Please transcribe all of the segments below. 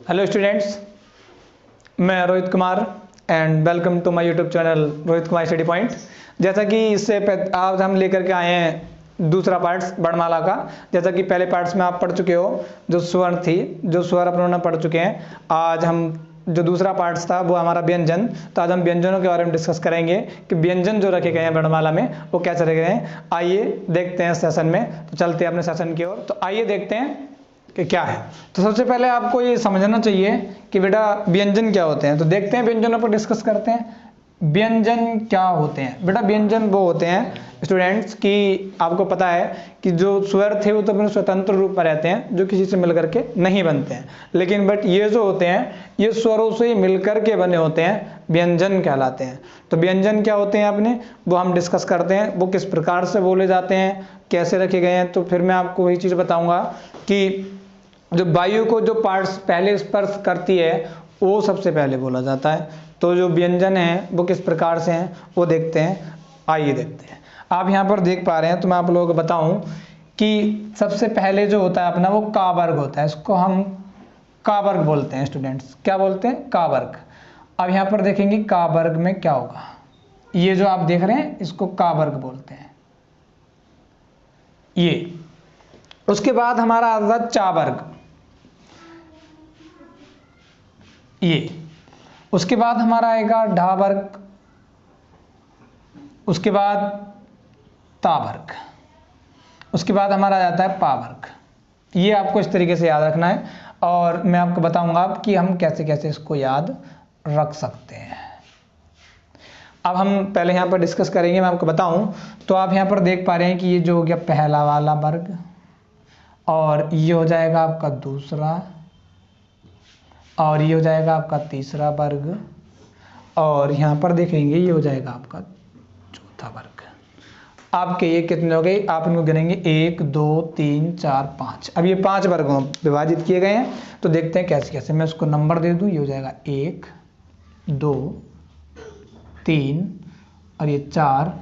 Hello students, मैं Rohit Kumar and welcome to my YouTube channel Rohit Kumar study point. जैसा कि आज हम लेकर के आए हैं दूसरा पार्ट्स वर्णमाला का। जैसा कि पहले पार्ट्स में आप पढ़ चुके हो, जो स्वर थी, जो स्वर अपने पढ़ चुके हैं। आज हम जो दूसरा पार्ट्स था वो हमारा व्यंजन। तो आज हम व्यंजनों के बारे में डिस्कस करेंगे कि व्यंजन जो रखे गए हैं वर्णमाला में वो कैसे रखे गए हैं। आइए देखते हैं सेशन में। तो चलते हैं अपने सेशन की ओर। तो आइए देखते हैं कि क्या है। तो सबसे पहले आपको ये समझना चाहिए कि बेटा व्यंजन क्या होते हैं। तो देखते हैं, व्यंजनों पर डिस्कस करते हैं। व्यंजन क्या होते हैं बेटा? व्यंजन वो होते हैं स्टूडेंट्स कि आपको पता है कि जो स्वर थे वो तो अपने स्वतंत्र रूप में रहते हैं, जो किसी से मिलकर के नहीं बनते हैं। लेकिन बट ये जो होते हैं ये स्वरों से ही मिलकर के बने होते हैं, व्यंजन कहलाते हैं। तो व्यंजन क्या होते हैं अपने, वो हम डिस्कस करते हैं। वो किस प्रकार से बोले जाते हैं, कैसे रखे गए हैं। तो फिर मैं आपको वही चीज़ बताऊँगा कि जो वायु को जो पार्ट्स पहले स्पर्श करती है वो सबसे पहले बोला जाता है। तो जो व्यंजन है वो किस प्रकार से हैं वो देखते हैं। आइए देखते हैं। आप यहाँ पर देख पा रहे हैं, तो मैं आप लोगों को बताऊं कि सबसे पहले जो होता है अपना वो का वर्ग होता है। इसको हम का वर्ग बोलते हैं स्टूडेंट्स। क्या बोलते हैं? का वर्ग। अब यहाँ पर देखेंगे का वर्ग में क्या होगा। ये जो आप देख रहे हैं इसको का वर्ग बोलते हैं। ये उसके बाद हमारा आता है चा वर्ग, ये उसके बाद हमारा आएगा ढा वर्ग, उसके बाद ता वर्ग, उसके बाद हमारा आ जाता है पा वर्ग। ये आपको इस तरीके से याद रखना है और मैं आपको बताऊंगा कि हम कैसे कैसे इसको याद रख सकते हैं। अब हम पहले यहाँ पर डिस्कस करेंगे, मैं आपको बताऊं। तो आप यहाँ पर देख पा रहे हैं कि ये जो हो गया पहला वाला वर्ग, और ये हो जाएगा आपका दूसरा, और ये हो जाएगा आपका तीसरा वर्ग, और यहाँ पर देखेंगे ये हो जाएगा आपका चौथा वर्ग। आपके ये कितने हो गए? आप इनको गिनेंगे 1 2 3 4 5। अब ये 5 वर्गों में विभाजित किए गए हैं। तो देखते हैं कैसे कैसे। मैं उसको नंबर दे दूं। ये हो जाएगा 1 2 3 और ये 4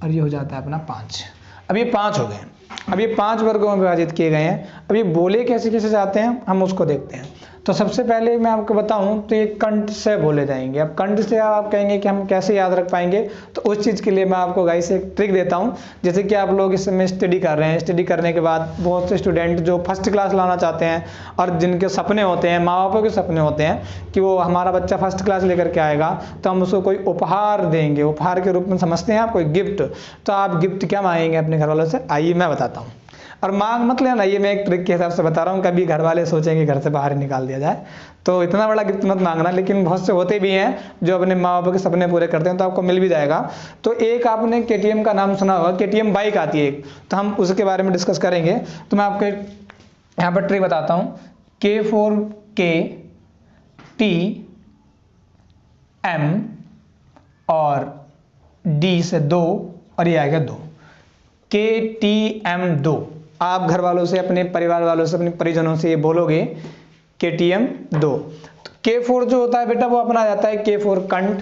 और ये हो जाता है अपना 5। अब ये 5 हो गए हैं। अब ये 5 वर्गों में विभाजित किए गए हैं। अब ये बोले कैसे कैसे जाते हैं हम उसको देखते हैं। तो सबसे पहले मैं आपको बताऊं तो ये कंठ से बोले जाएंगे। अब कंठ से आप कहेंगे कि हम कैसे याद रख पाएंगे, तो उस चीज़ के लिए मैं आपको गाइस एक ट्रिक देता हूं। जैसे कि आप लोग इस समय स्टडी कर रहे हैं, स्टडी करने के बाद बहुत से स्टूडेंट जो फर्स्ट क्लास लाना चाहते हैं और जिनके सपने होते हैं, माँ बापों के सपने होते हैं कि वो हमारा बच्चा फर्स्ट क्लास लेकर के आएगा, तो हम उसको कोई उपहार देंगे। उपहार के रूप में समझते हैं आप, कोई गिफ्ट। तो आप गिफ्ट क्या मांगेंगे अपने घर वालों से? आइए मैं बताता हूँ। और मांग मत लेना, ये मैं एक ट्रिक के हिसाब से बता रहा हूँ। कभी घर वाले सोचेंगे घर से बाहर निकाल दिया जाए, तो इतना बड़ा गिफ्ट मत मांगना। लेकिन बहुत से होते भी हैं जो अपने माँ बाप के सपने पूरे करते हैं, तो आपको मिल भी जाएगा। तो एक आपने KTM का नाम सुना होगा, KTM बाइक आती है एक, तो हम उसके बारे में डिस्कस करेंगे। तो मैं आपको यहाँ पर ट्रिक बताता हूँ। KTM और D से 2 और ये आएगा 2, KTM 2। आप घर वालों से, अपने परिवार वालों से, अपने परिजनों से ये बोलोगे KTM 2। तो K4 जो होता है बेटा वो अपना जाता है K4 कंठ,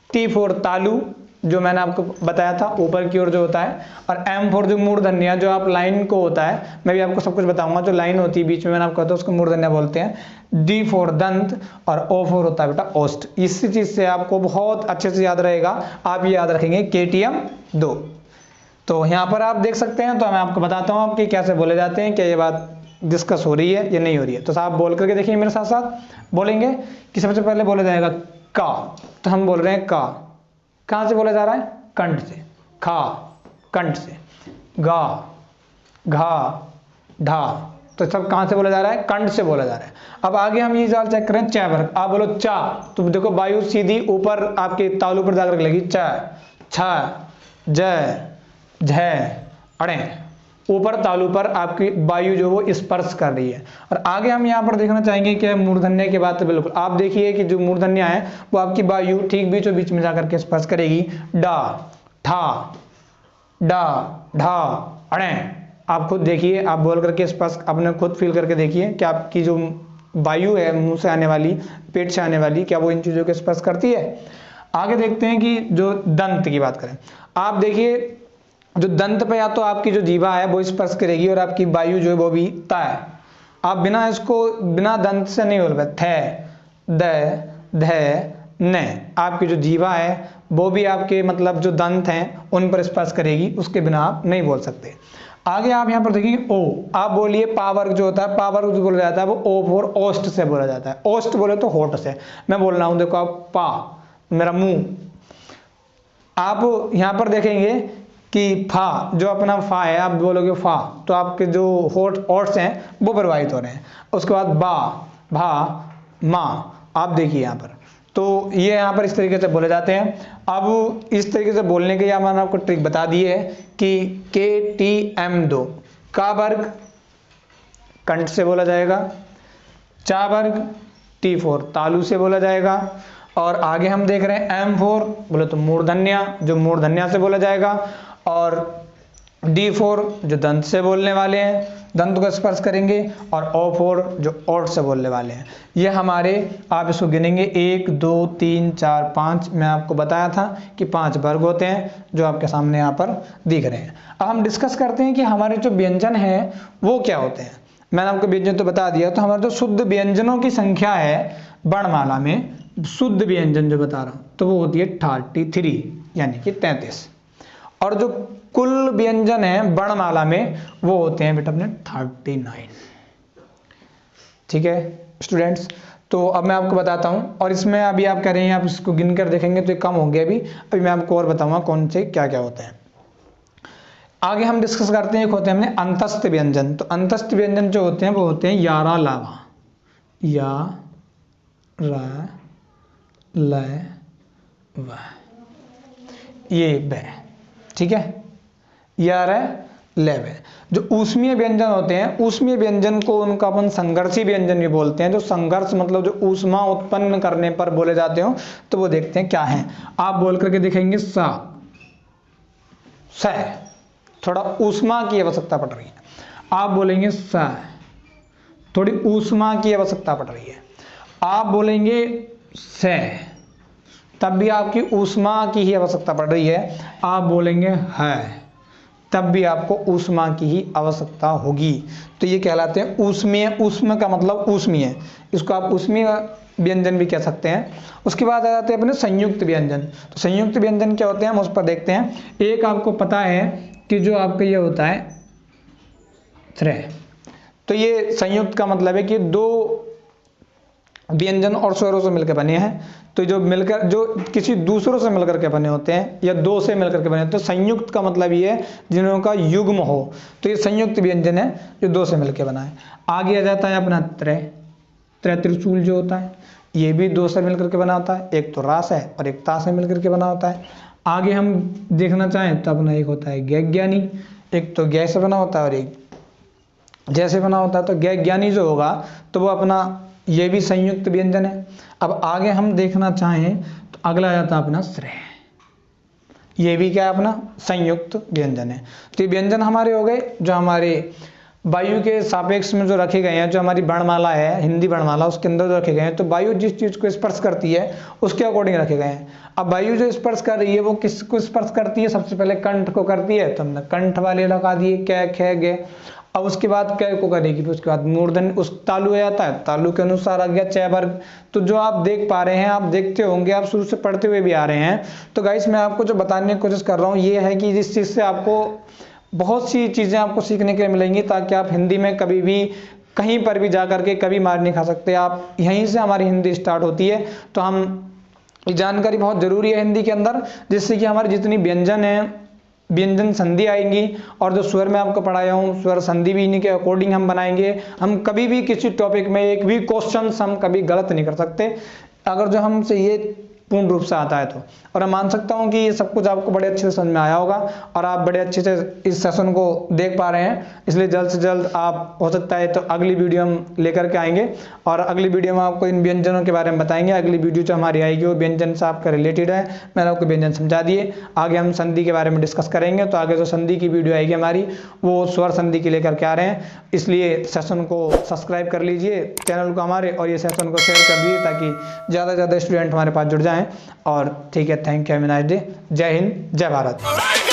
T4 तालु जो मैंने आपको बताया था ऊपर की ओर जो होता है, और M4 जो मूर्धन्य जो आप लाइन को होता है, मैं भी आपको सब कुछ बताऊंगा। जो लाइन होती है बीच में मैंने आपको बताया उसको मूर्धन्य बोलते हैं। D4 दंत और O4 होता है बेटा ओष्ठ। इसी चीज से आपको बहुत अच्छे से याद रहेगा। आप ये याद रखेंगे KTM 2। तो यहाँ पर आप देख सकते हैं। तो मैं आपको बताता हूँ कि कैसे बोले जाते हैं, क्या ये बात डिस्कस हो रही है या नहीं हो रही है। तो आप बोल करके देखिए मेरे साथ साथ। बोलेंगे कि सबसे पहले बोला जाएगा का। तो हम बोल रहे हैं का, कहाँ से बोला जा रहा है? कंठ से। खा कंठ से, गा घा ढा, तो सब कहाँ से बोला जा रहा है? कंठ से बोला जा रहा है। अब आगे हम ये जाल चेक करें चा वर्ग। आप बोलो चा, तो देखो वायु सीधी ऊपर आपके तालु पर जाकर लगेगी। चा छा जय झय अड़े, ऊपर तालु पर आपकी वायु जो वो स्पर्श कर रही है। और आगे हम यहाँ पर देखना चाहेंगे कि मूर्धन्य के बाद तो बिल्कुल आप देखिए कि जो मूर्धन्य है वो आपकी वायु ठीक बीचों बीच में जाकर के स्पर्श करेगी। डा ठा डा ढा अड़े। आप खुद देखिए, आप बोल करके स्पर्श अपने खुद फील करके देखिए कि आपकी जो वायु है मुंह से आने वाली, पेट से आने वाली, क्या वो इन चीजों के स्पर्श करती है। आगे देखते हैं कि जो दंत की बात करें, आप देखिए जो दंत पे या तो आपकी जो जीवा है वो स्पर्श करेगी और आपकी वायु जो है वो भी ता है। आप बिना दंत से नहीं बोल पाए। थ, द, ध, न। आपकी जो जीवा है वो भी आपके मतलब जो दंत हैं उन पर स्पर्श करेगी, उसके बिना आप नहीं बोल सकते। आगे आप यहाँ पर देखेंगे ओ। आप बोलिए पा वर्ग जो होता है, पा वर्ग जो बोला जाता है वो ओ फॉर ओस्ट से बोला जाता है। ओस्ट बोले तो होठ से। मैं बोल रहा हूँ, देखो आप पा, मेरा मुंह। आप यहाँ पर देखेंगे कि फा, जो अपना फा है, आप बोलोगे फा तो आपके जो होठ्स हैं वो प्रभावित हो रहे हैं। उसके बाद बा, भा, मा। आप देखिए यहाँ पर, तो ये यहाँ पर इस तरीके से बोले जाते हैं। अब इस तरीके से बोलने के लिए मैंने आपको ट्रिक बता दी है कि KTM2 का वर्ग कंठ से बोला जाएगा, चा वर्ग T4 तालु से बोला जाएगा, और आगे हम देख रहे हैं M4 बोले तो मूर्धन्या, जो मूर्धन्या से बोला जाएगा, और D4 जो दंत से बोलने वाले हैं, दंत को स्पर्श करेंगे, और O4 जो ओठ से बोलने वाले हैं। ये हमारे, आप इसको गिनेंगे 1 2 3 4 5। मैं आपको बताया था कि 5 वर्ग होते हैं जो आपके सामने यहाँ पर दिख रहे हैं। अब हम डिस्कस करते हैं कि हमारे जो व्यंजन हैं वो क्या होते हैं। मैंने आपको व्यंजन तो बता दिया, तो हमारे जो शुद्ध व्यंजनों की संख्या है वर्णमाला में, शुद्ध व्यंजन जो बता रहा हूँ, तो वो होती है 33 यानी कि 33। और जो कुल व्यंजन है वर्णमाला में वो होते हैं बेटा अपने 39। ठीक है स्टूडेंट्स, तो अब मैं आपको बताता हूँ, और इसमें अभी आप कह रहे हैं आप इसको गिन कर देखेंगे तो ये कम होंगे। अभी मैं आपको और बताऊंगा कौन से क्या क्या होते हैं। आगे हम डिस्कस करते हैं, एक होते हैं हमने अंतस्थ व्यंजन। तो अंतस्थ व्यंजन जो होते हैं वो होते हैं यारा लावा, या र ल व, ये ब। ठीक है, या र ल व। जो ऊष्मीय व्यंजन होते हैं, ऊष्मीय व्यंजन को उनका अपन संघर्षी व्यंजन भी बोलते हैं। जो संघर्ष मतलब जो ऊष्मा उत्पन्न करने पर बोले जाते हो, तो वो देखते हैं क्या है। आप बोल करके दिखेंगे सा, स, थोड़ा ऊष्मा की आवश्यकता पड़ रही है। आप बोलेंगे स, थोड़ी ऊष्मा की आवश्यकता पड़ रही है। आप बोलेंगे स, तब भी आपकी ऊष्मा की ही आवश्यकता पड़ रही है। आप बोलेंगे है, तब भी आपको ऊष्मा की ही आवश्यकता होगी। तो ये कहलाते हैं ऊष्मीय। ऊष्म का मतलब ऊष्मीय, इसको आप ऊष्मीय व्यंजन भी कह सकते हैं। उसके बाद आ जाते हैं अपने संयुक्त व्यंजन। तो संयुक्त व्यंजन क्या होते हैं हम उस पर देखते हैं। एक आपको पता है कि जो आपका ये होता है त्रय, तो ये संयुक्त का मतलब है कि दो व्यंजन और स्वरों से मिलकर बने हैं। तो जो मिलकर, जो किसी दूसरों से मिलकर के बने होते हैं या दो से मिलकर के बने, तो संयुक्त का मतलब ये है जिन्हों का युग्म हो। तो ये संयुक्त व्यंजन है जो दो से मिलकर बना है। आगे आ जाता है अपना त्रय। त्रय त्रिशूल जो होता है ये भी दो से मिलकर के बना होता है। एक तो रास है और एक ता से मिलकर के बना होता है। आगे हम देखना चाहें तो अपना एक होता है ज्ञानी, एक तो ज्ञ से बना होता है और एक जैसे बना होता है। तो ज्ञानी जो होगा तो वो अपना ये भी संयुक्त व्यंजन है। अब आगे हम देखना चाहें तो अगला आ जाता है अपना श्रेय, ये भी क्या है अपना संयुक्त व्यंजन है। तो ये व्यंजन हमारे हो गए जो हमारे वायु के सापेक्ष में जो रखे गए हैं। जो हमारी वर्णमाला है, हिंदी वर्णमाला, उसके अंदर जो रखे गए हैं, तो वायु जिस चीज को स्पर्श करती है उसके अकॉर्डिंग रखे गए हैं। अब वायु जो स्पर्श कर रही है वो किसको स्पर्श करती है, सबसे पहले कंठ को करती है, तो हमने कंठ वाले लगा दिए कै खे गे। अब उसके बाद कै को करेगी, फिर उसके बाद मूर्धन उस तालु आ जाता है, तालु के अनुसार आ गया चय वर्ग। तो जो आप देख पा रहे हैं, आप देखते होंगे, आप शुरू से पढ़ते हुए भी आ रहे हैं। तो गाइस मैं आपको जो बताने की कोशिश कर रहा हूँ ये है कि जिस चीज़ से आपको बहुत सी चीज़ें आपको सीखने के लिए मिलेंगी, ताकि आप हिंदी में कभी भी कहीं पर भी जा करके कभी मार नहीं खा सकते। आप यहीं से हमारी हिंदी स्टार्ट होती है। तो हम ये जानकारी बहुत ज़रूरी है हिंदी के अंदर, जिससे कि हमारी जितनी व्यंजन है, व्यंजन संधि आएंगी, और जो स्वर मैं आपको पढ़ाया हूँ स्वर संधि भी इन्हीं के अकॉर्डिंग हम बनाएंगे। हम कभी भी किसी टॉपिक में एक भी क्वेश्चन हम कभी गलत नहीं कर सकते, अगर जो हमसे ये पूर्ण रूप से आता है तो। और मैं मान सकता हूँ कि ये सब कुछ आपको बड़े अच्छे से समझ में आया होगा और आप बड़े अच्छे से इस सेशन को देख पा रहे हैं। इसलिए जल्द से जल्द आप हो सकता है तो अगली वीडियो हम लेकर के आएंगे, और अगली वीडियो में आपको इन व्यंजनों के बारे में बताएंगे। अगली वीडियो जो हमारी आएगी वो व्यंजन से आपका रिलेटेड है। मैंने आपको व्यंजन समझा दिए, आगे हम संधि के बारे में डिस्कस करेंगे। तो आगे जो संधि की वीडियो आएगी हमारी वो स्वर संधि की लेकर के आ रहे हैं, इसलिए सेशन को सब्सक्राइब कर लीजिए चैनल को हमारे, और ये सेशन को शेयर कर दीजिए ताकि ज़्यादा से ज़्यादा स्टूडेंट हमारे पास जुड़ जाएँ। और ठीक है, thank you, have a nice day. जय हिंद, जय भारत।